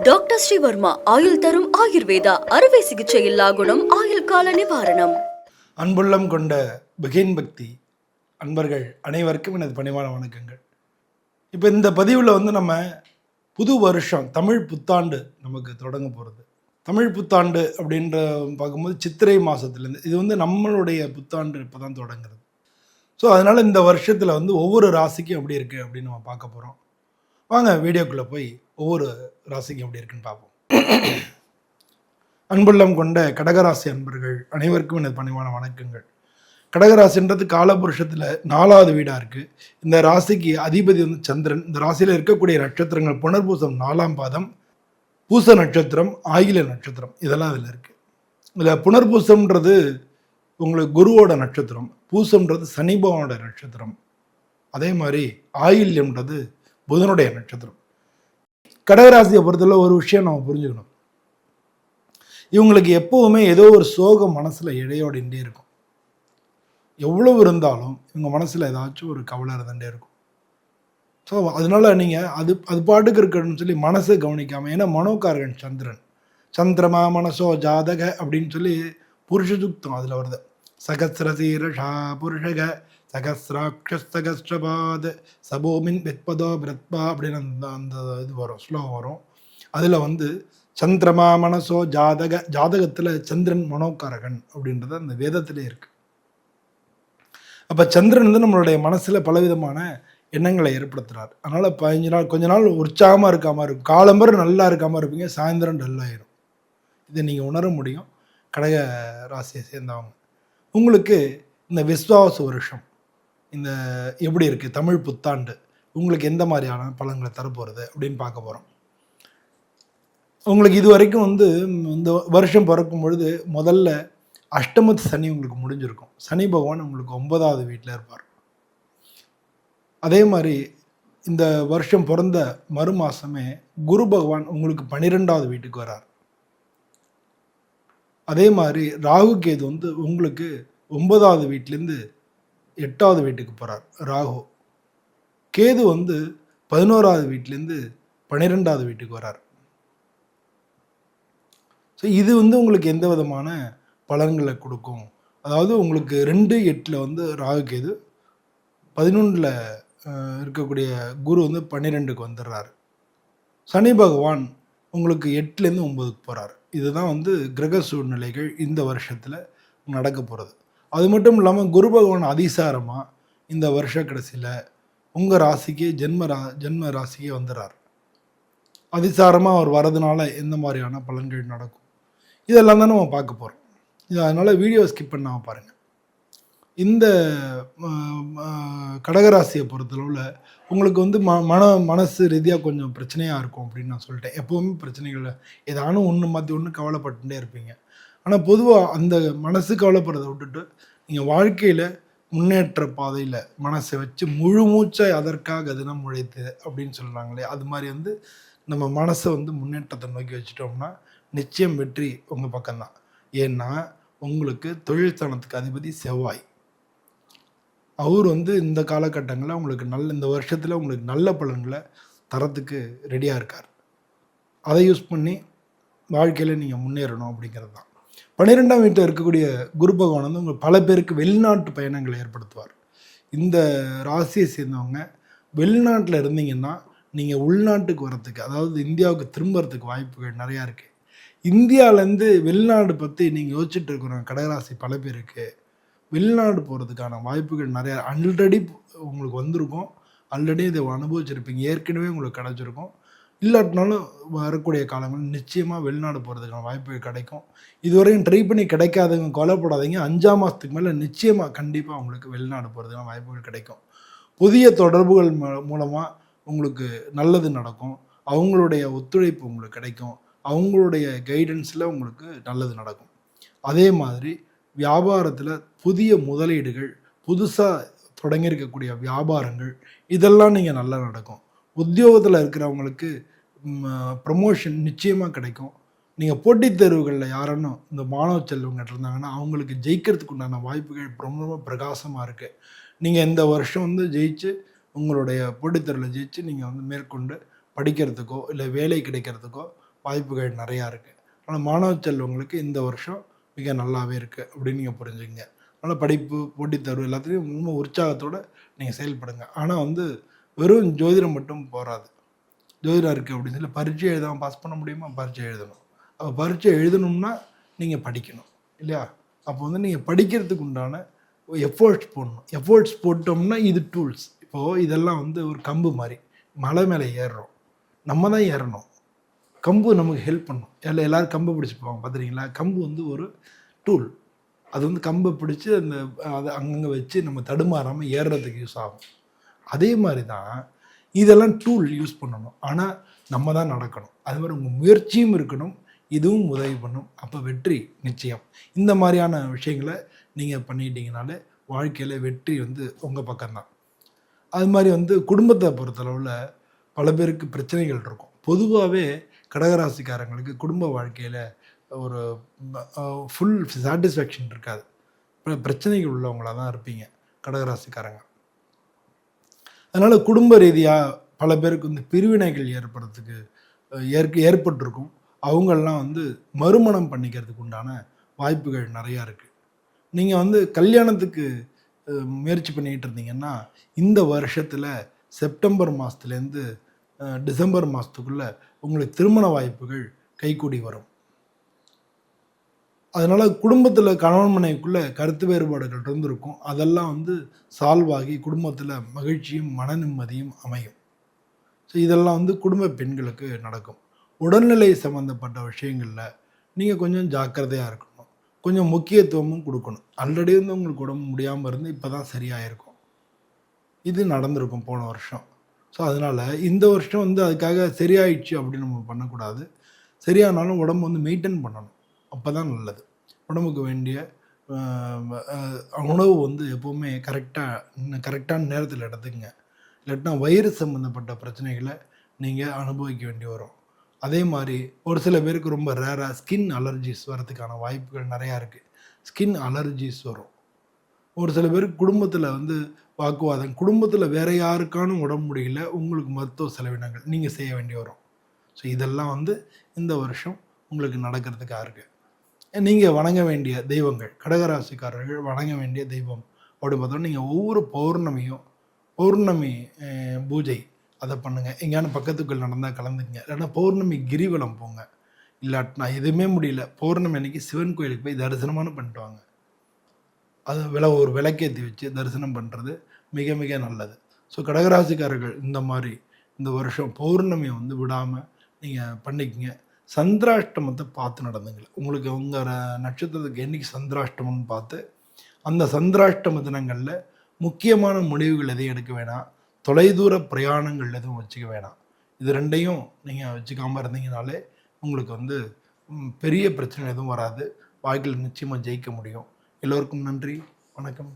Doctor Sreevarma ஆயுள் தரும் ஆயுர்வேதா அறுவை சிகிச்சை இல்லா குணம் ஆயுள் கால நிவாரணம். அன்புள்ளம் கொண்ட பகீன் பக்தி அன்பர்கள் அனைவருக்கும் எனது பணிவான வணக்கங்கள். இப்போ இந்த பதிவில் நம்ம புது வருஷம் தமிழ் புத்தாண்டு நமக்கு தொடங்க போகிறது. தமிழ் புத்தாண்டு அப்படின்ற பார்க்கும்போது சித்திரை மாதத்துலேருந்து இது நம்மளுடைய புத்தாண்டு இப்போ தான் தொடங்குறது. ஸோ அதனால் இந்த வருஷத்தில் ஒவ்வொரு ராசிக்கும் எப்படி இருக்குது அப்படின்னு நம்ம பார்க்க போகிறோம். வாங்க வீடியோக்குள்ளே போய் ஒவ்வொரு ராசிக்கும் எப்படி இருக்குன்னு பார்ப்போம். அன்புள்ளம் கொண்ட கடகராசி அன்பர்கள் அனைவருக்கும் எனது பணிவான வணக்கங்கள். கடகராசின்றது காலபுருஷத்தில் 4வது வீடாக இருக்குது. இந்த ராசிக்கு அதிபதி சந்திரன். இந்த ராசியில் இருக்கக்கூடிய நட்சத்திரங்கள் புனர்பூசம் 4ஆம் பாதம், பூச நட்சத்திரம், ஆயில நட்சத்திரம், இதெல்லாம் அதில் இருக்குது. இதில் புனர்பூசம்ன்றது உங்களுக்கு குருவோட நட்சத்திரம், பூசம்ன்றது சனி பகவானோட நட்சத்திரம், அதே மாதிரி ஆயில்யம்ன்றது புதனுடைய நட்சத்திரம். கடகராசியை பொறுத்தவரை ஒரு விஷயம் நம்ம புரிஞ்சுக்கணும். இவங்களுக்கு எப்போவுமே ஏதோ ஒரு சோகம் மனசில் இடையோடிண்டே இருக்கும். எவ்வளவு இருந்தாலும் இவங்க மனசில் ஏதாச்சும் ஒரு கவலை இருந்துகிட்டே இருக்கும். ஸோ அதனால நீங்கள் அது பாட்டுக்கு இருக்கணும்னு சொல்லி மனசை கவனிக்காமல், ஏன்னா மனோகாரகன் சந்திரன், சந்திரமா மனசோ ஜாதக அப்படின்னு சொல்லி புருஷ சுத்தம் அதில் வருது. சகசிரசீரஷா புருஷக சகசிராட்சஸ்தகஸ்ரபாத் சபோமின் வெத்பதோ பிரத்பா அப்படின்னு அந்த இது வரும், ஸ்லோகம் வரும். அதில் சந்திரமா மனசோ ஜாதகத்தில் சந்திரன் மனோகாரகன் அப்படின்றது அந்த வேதத்திலே இருக்கு. அப்போ சந்திரன் நம்மளுடைய மனசில் பலவிதமான எண்ணங்களை ஏற்படுத்துகிறார். அதனால் 15 நாள் கொஞ்ச நாள் உற்சாகமாக இருக்காமல் இருக்கும், காலம்பரம் நல்லா இருக்காமல் இருப்பீங்க, சாயந்தரம் டல்லாயிரும். இதை நீங்கள் உணர முடியும் கடக ராசியை சேர்ந்தவங்க. உங்களுக்கு இந்த விஸ்வாச வருஷம் இந்த எப்படி இருக்குது, தமிழ் புத்தாண்டு உங்களுக்கு எந்த மாதிரியான பலன்களை தரப்போகிறது அப்படின்னு பார்க்க போகிறோம். உங்களுக்கு இது வரைக்கும் இந்த வருஷம் பிறக்கும் பொழுது முதல்ல அஷ்டமத்து சனி உங்களுக்கு முடிஞ்சிருக்கும். சனி பகவான் உங்களுக்கு 9வது வீட்டில் இருப்பார். அதே மாதிரி இந்த வருஷம் பிறந்த மறு மாதமே குரு பகவான் உங்களுக்கு 12வது வீட்டுக்கு வரார். அதே மாதிரி ராகு கேது உங்களுக்கு 9வது வீட்டிலேருந்து 8வது வீட்டுக்கு போகிறார். ராகு கேது 11வது வீட்டிலேருந்து 12வது வீட்டுக்கு வரார். ஸோ இது உங்களுக்கு எந்த விதமான பலன்களை கொடுக்கும், அதாவது உங்களுக்கு 2-8 ராகு கேது, 11 இருக்கக்கூடிய குரு 12க்கு வந்துடுறாரு. சனி பகவான் உங்களுக்கு 8லேருந்து 9க்கு போகிறார். இதுதான் கிரக சூழ்நிலைகள் இந்த வருஷத்தில் நடக்க போகிறது. அது மட்டும் இல்லாமல் குரு பகவான் அதிசாரமாக இந்த வருஷ கடைசியில் உங்கள் ராசிக்கு ஜென்ம ராசிக்கே வந்துடுறார். அதிசாரமாக அவர் வரதுனால எந்த மாதிரியான பலன்கள் நடக்கும் இதெல்லாம் தான் நம்ம பார்க்க போகிறோம். அதனால் வீடியோ ஸ்கிப் பண்ணாமல் பாருங்கள். இந்த கடகராசியை பொறுத்தளவில் உங்களுக்கு மனசு ரீதியாக கொஞ்சம் பிரச்சனையாக இருக்கும் அப்படின்னு நான் சொல்லிட்டேன். எப்போவுமே பிரச்சனைகள் ஏதானும் ஒன்று மாற்றி ஒன்று கவலைப்பட்டுட்டே இருப்பீங்க. ஆனால் பொதுவாக அந்த மனசு கவலைப்படுறதை விட்டுட்டு நீங்கள் வாழ்க்கையில் முன்னேற்ற பாதையில் மனசை வச்சு முழு மூச்சை அதற்காக தினம் உழைத்து அப்படின்னு சொல்கிறாங்களே, அது மாதிரி நம்ம மனசை முன்னேற்றத்தை நோக்கி வச்சுட்டோம்னா நிச்சயம் வெற்றி உங்கள் பக்கம்தான். ஏன்னா உங்களுக்கு தொழில் ஸ்தானத்துக்கு அதிபதி செவ்வாய். அவர் இந்த காலகட்டங்களில் உங்களுக்கு இந்த வருஷத்தில் உங்களுக்கு நல்ல பலன்களை தரத்துக்கு ரெடியாக இருக்கார். அதை யூஸ் பண்ணி வாழ்க்கையில் நீங்கள் முன்னேறணும் அப்படிங்கிறது தான். 12ஆம் வீட்டில் இருக்கக்கூடிய குரு பகவான் உங்களுக்கு பல பேருக்கு வெளிநாட்டு பயணங்களை ஏற்படுத்துவார். இந்த ராசியை சேர்ந்தவங்க வெளிநாட்டில் இருந்தீங்கன்னா நீங்கள் உள்நாட்டுக்கு வரத்துக்கு, அதாவது இந்தியாவுக்கு திரும்புறதுக்கு வாய்ப்புகள் நிறையா இருக்குது. இந்தியாவிலேருந்து வெளிநாடு பற்றி நீங்கள் யோசிச்சுட்டு இருக்கிறோம் கடகராசி பல பேருக்கு வெளிநாடு போகிறதுக்கான வாய்ப்புகள் நிறையா ஆல்ரெடி உங்களுக்கு வந்திருக்கும். ஆல்ரெடி இதை அனுபவிச்சிருப்பீங்க, ஏற்கனவே உங்களுக்கு கிடச்சிருக்கும். இல்லாட்டினாலும் வரக்கூடிய காலங்கள் நிச்சயமாக வெளிநாடு போகிறதுக்கான வாய்ப்புகள் கிடைக்கும். இதுவரையும் ட்ரை பண்ணி கிடைக்காதவங்க கொலைப்படாதீங்க. 5ஆம் மாதத்துக்கு மேலே நிச்சயமாக கண்டிப்பாக உங்களுக்கு வெளிநாடு போகிறதுக்கான வாய்ப்புகள் கிடைக்கும். புதிய தொடர்புகள் மூலமாக உங்களுக்கு நல்லது நடக்கும். அவங்களுடைய ஒத்துழைப்பு உங்களுக்கு கிடைக்கும். அவங்களுடைய கைடன்ஸில் உங்களுக்கு நல்லது நடக்கும். அதே மாதிரி வியாபாரத்தில் புதிய முதலீடுகள், புதுசாக தொடங்கியிருக்கக்கூடிய வியாபாரங்கள் இதெல்லாம் நீங்கள் நல்லா நடக்கும். உத்தியோகத்தில் இருக்கிறவங்களுக்கு ப்ரமோஷன் நிச்சயமாக கிடைக்கும். நீங்கள் போட்டித் தேர்வுகளில் யாரன்னும் இந்த மாணவ செல்வங்க இருந்தாங்கன்னா அவங்களுக்கு ஜெயிக்கிறதுக்கு உண்டான வாய்ப்புகள் ரொம்ப பிரகாசமாக இருக்குது. நீங்கள் இந்த வருஷம் ஜெயிச்சு உங்களுடைய போட்டித் தேர்வில் ஜெயிச்சு நீங்கள் மேற்கொண்டு படிக்கிறதுக்கோ இல்லை வேலை கிடைக்கிறதுக்கோ வாய்ப்புகள் நிறையா இருக்குது. அதனால் மாணவ செல்வங்களுக்கு இந்த வருஷம் மிக நல்லாவே இருக்குது அப்படின்னு நீங்கள் புரிஞ்சுங்க. அதனால் படிப்பு, போட்டித் தேர்வு எல்லாத்துலேயும் ரொம்ப உற்சாகத்தோடு நீங்கள் செயல்படுங்க. ஆனால் வந்து வெறும் ஜோதிடம் மட்டும் போகாது. ஜோதிடம் இருக்குது அப்படின்னு சொல்லி பரீட்சை எழுதாமல் பாஸ் பண்ண முடியுமா? பரீட்சை எழுதணும். அப்போ பரீட்சை எழுதணும்னா நீங்கள் படிக்கணும் இல்லையா? அப்போ வந்து நீங்கள் படிக்கிறதுக்கு உண்டான எஃபோர்ட்ஸ் போடணும். எஃபோர்ட்ஸ் போட்டோம்னா இது டூல்ஸ். இப்போது இதெல்லாம் வந்து ஒரு கம்பு மாதிரி மலை மேலே ஏறுறோம். நம்ம தான் ஏறணும். கம்பு நமக்கு ஹெல்ப் பண்ணும். எல்லோரும் கம்பை பிடிச்சி போவாங்க பார்த்துருக்கீங்களா? கம்பு வந்து ஒரு டூல். அது வந்து கம்பை பிடிச்சி அதை அங்கங்கே வச்சு நம்ம தடுமாறாமல் ஏறுறதுக்கு யூஸ் ஆகும். அதே மாதிரி தான் இதெல்லாம் டூல் யூஸ் பண்ணணும். ஆனால் நம்ம தான் நடக்கணும். அது மாதிரி உங்கள் முயற்சியும் இருக்கணும், இதுவும் உதவி பண்ணும். அப்போ வெற்றி நிச்சயம். இந்த மாதிரியான விஷயங்களை நீங்கள் பண்ணிட்டீங்கனாலே வாழ்க்கையில் வெற்றி வந்து உங்கள் பக்கம்தான். அது மாதிரி வந்து குடும்பத்தை பொறுத்தளவில் பல பேருக்கு பிரச்சனைகள் இருக்கும். பொதுவாகவே கடகராசிக்காரங்களுக்கு குடும்ப வாழ்க்கையில் ஒரு ஃபுல் சாட்டிஸ்ஃபேக்ஷன் இருக்காது. பிரச்சனைகள் உள்ளவங்களாக தான் இருப்பீங்க கடகராசிக்காரங்க. அதனால் குடும்ப ரீதியாக பல பேருக்கு வந்து பிரிவினைகள் ஏற்படுறதுக்கு ஏற்பட்டிருக்கும். அவங்களெலாம் வந்து மறுமணம் பண்ணிக்கிறதுக்கு உண்டான வாய்ப்புகள் நிறையா இருக்குது. நீங்கள் வந்து கல்யாணத்துக்கு முயற்சி பண்ணிகிட்டு இருந்தீங்கன்னா இந்த வருஷத்தில் செப்டம்பர் மாதத்துலேருந்து டிசம்பர் மாதத்துக்குள்ளே உங்களுக்கு திருமண வாய்ப்புகள் கைகூடி வரும். அதனால் குடும்பத்தில் கணவன் மனைவிக்குள்ளே கருத்து வேறுபாடுகள் இருந்திருக்கும். அதெல்லாம் வந்து சால்வ் ஆகி குடும்பத்தில் மகிழ்ச்சியும் மன நிம்மதியும் அமையும். ஸோ இதெல்லாம் வந்து குடும்ப பெண்களுக்கு நடக்கும். உடல்நிலை சம்மந்தப்பட்ட விஷயங்களில் நீங்கள் கொஞ்சம் ஜாக்கிரதையாக இருக்கணும். கொஞ்சம் முக்கியத்துவமும் கொடுக்கணும். ஆல்ரெடி வந்து உங்களுக்கு உடம்பு முடியாமல் இருந்து இப்போ தான் சரியாயிருக்கும். இது நடந்திருக்கும் போன வருஷம். ஸோ அதனால் இந்த வருஷம் வந்து அதுக்காக சரியாயிடுச்சு அப்படின்னு நம்ம பண்ணக்கூடாது. சரியானாலும் உடம்பு வந்து மெயின்டைன் பண்ணணும். அப்போ தான் நல்லது. உடம்புக்கு வேண்டிய உணவு வந்து எப்போவுமே கரெக்டான நேரத்தில் எடுத்துக்கங்க. இல்லாட்டினா வயிறு சம்மந்தப்பட்ட பிரச்சனைகளை நீங்கள் அனுபவிக்க வேண்டி வரும். அதே மாதிரி ஒரு சில பேருக்கு ரொம்ப ரேராக ஸ்கின் அலர்ஜிஸ் வரதுக்கான வாய்ப்புகள் நிறையா இருக்குது. ஸ்கின் அலர்ஜிஸ் வரும். ஒரு சில பேருக்கு குடும்பத்தில் வந்து வாக்குவாதம், குடும்பத்தில் வேறு யாருக்கானும் உடம்பு முடியல, உங்களுக்கு மருத்துவ செலவினங்கள் நீங்கள் செய்ய வேண்டி வரும். ஸோ இதெல்லாம் வந்து இந்த வருஷம் உங்களுக்கு நடக்கிறதுக்காக இருக்குது. நீங்கள் வணங்க வேண்டிய தெய்வங்கள், கடகராசிக்காரர்கள் வணங்க வேண்டிய தெய்வம் அப்படி பார்த்தோன்னா, நீங்கள் ஒவ்வொரு பௌர்ணமி பூஜை அதை பண்ணுங்கள். எங்கேயான பக்கத்துக்குள் நடந்தால் கலந்துக்குங்க. இல்லைன்னா பௌர்ணமி கிரிவலம் போங்க. இல்லாட்டினா எதுவுமே முடியல, பௌர்ணமி அன்னைக்கு சிவன் கோயிலுக்கு போய் தரிசனமான பண்ணிட்டு வாங்க. அது ஒரு விளக்கேற்றி வச்சு தரிசனம் பண்ணுறது மிக மிக நல்லது. ஸோ கடகராசிக்காரர்கள் இந்த மாதிரி இந்த வருஷம் பௌர்ணமியை வந்து விடாமல் நீங்கள் பண்ணிக்கங்க. சந்திராஷ்டமத்தை பார்த்து நடந்துங்க. உங்களுக்கு உங்கள் நட்சத்திரத்துக்கு என்றைக்கு சந்திராஷ்டமம்னு பார்த்து அந்த சந்திராஷ்டம தினங்களில் முக்கியமான முடிவுகள் எதையும் எடுக்க வேணாம். தொலைதூர பிரயாணங்கள் எதுவும் வச்சுக்க வேணாம். இது ரெண்டையும் நீங்கள் வச்சுக்காமல் இருந்தீங்கனாலே உங்களுக்கு வந்து பெரிய பிரச்சனை எதுவும் வராது. வாழ்க்கையில் நிச்சயமாக ஜெயிக்க முடியும். எல்லோருக்கும் நன்றி. வணக்கம்.